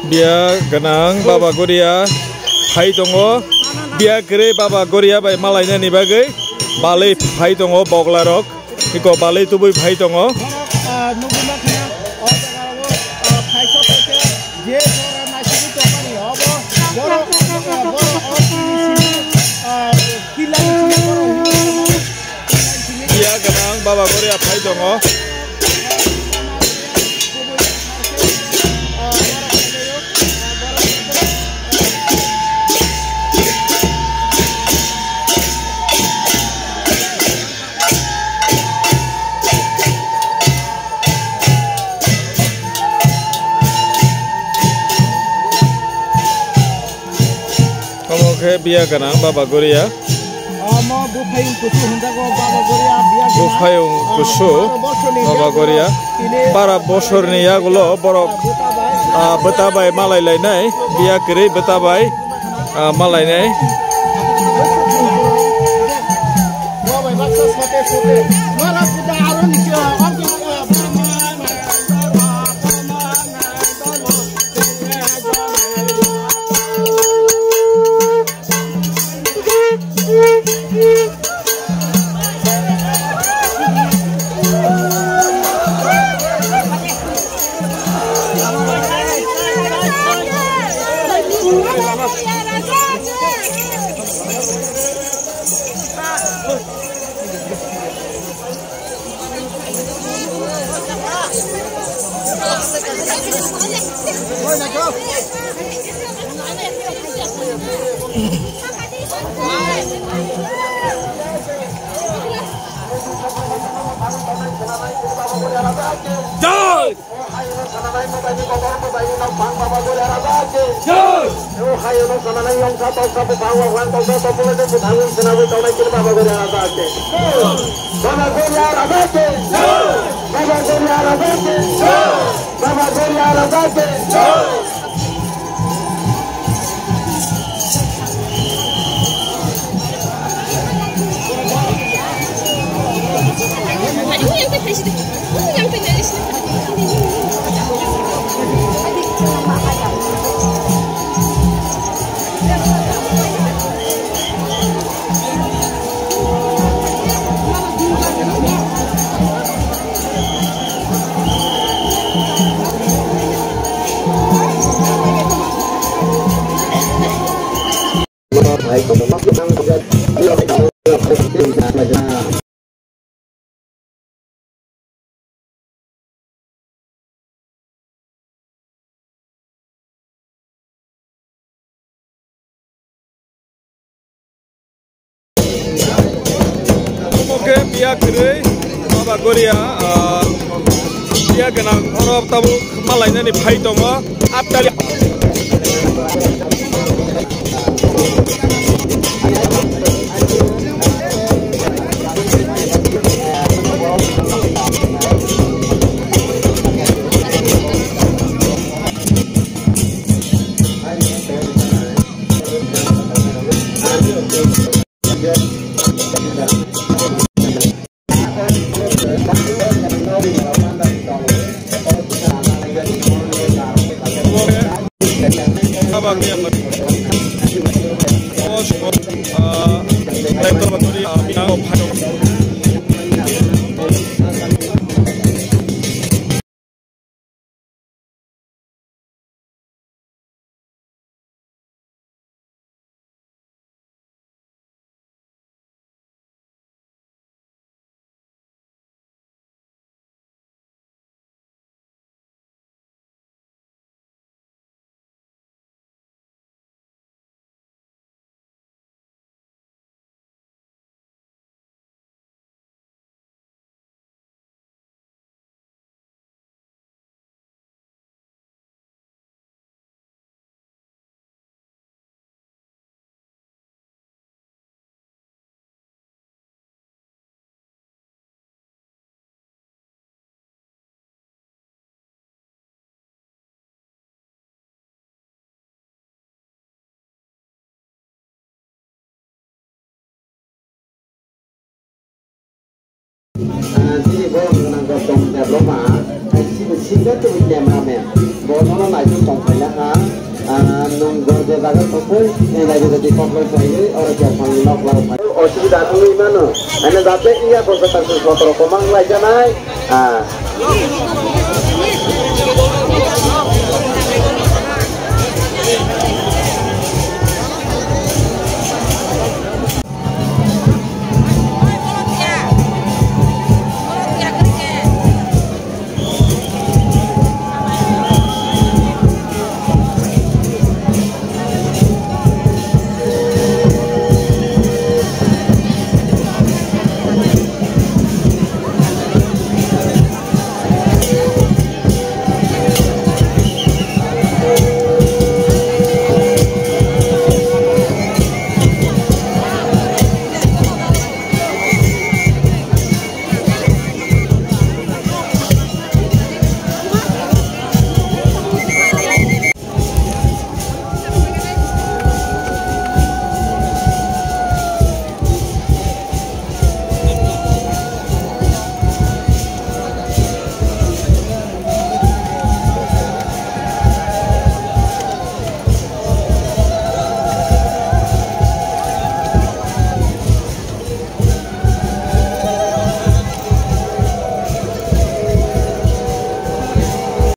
Bia ganang Baba Goria Hai tongo Bia gere Baba Goria bai malaina ni bagai balai hai tongo boglarok iko balai tubui hai tongo Bia ganang Baba Goria hai tongo Oke, Bia ganang Baba Goria. Bufayung kusu Baba Goria. Para bosor ni ya gulo borok betabai malai lainai. Bia kiri betabai malai nai. Oke, Bia kiri Baba Goria Bia ganang orang tabu malaina ni hai tongo aptali Jadi boleh menangkap tong terloma, singa tu punya mamen. Bono maju tongkainya ha. Nunggu dia bagai tongkai. Ini lagi jadi tongkai saya. Orang Jepang nak lalu. Osudah tu mana? Ane dapat iya kau sekarang sesuatu komang lagi naik.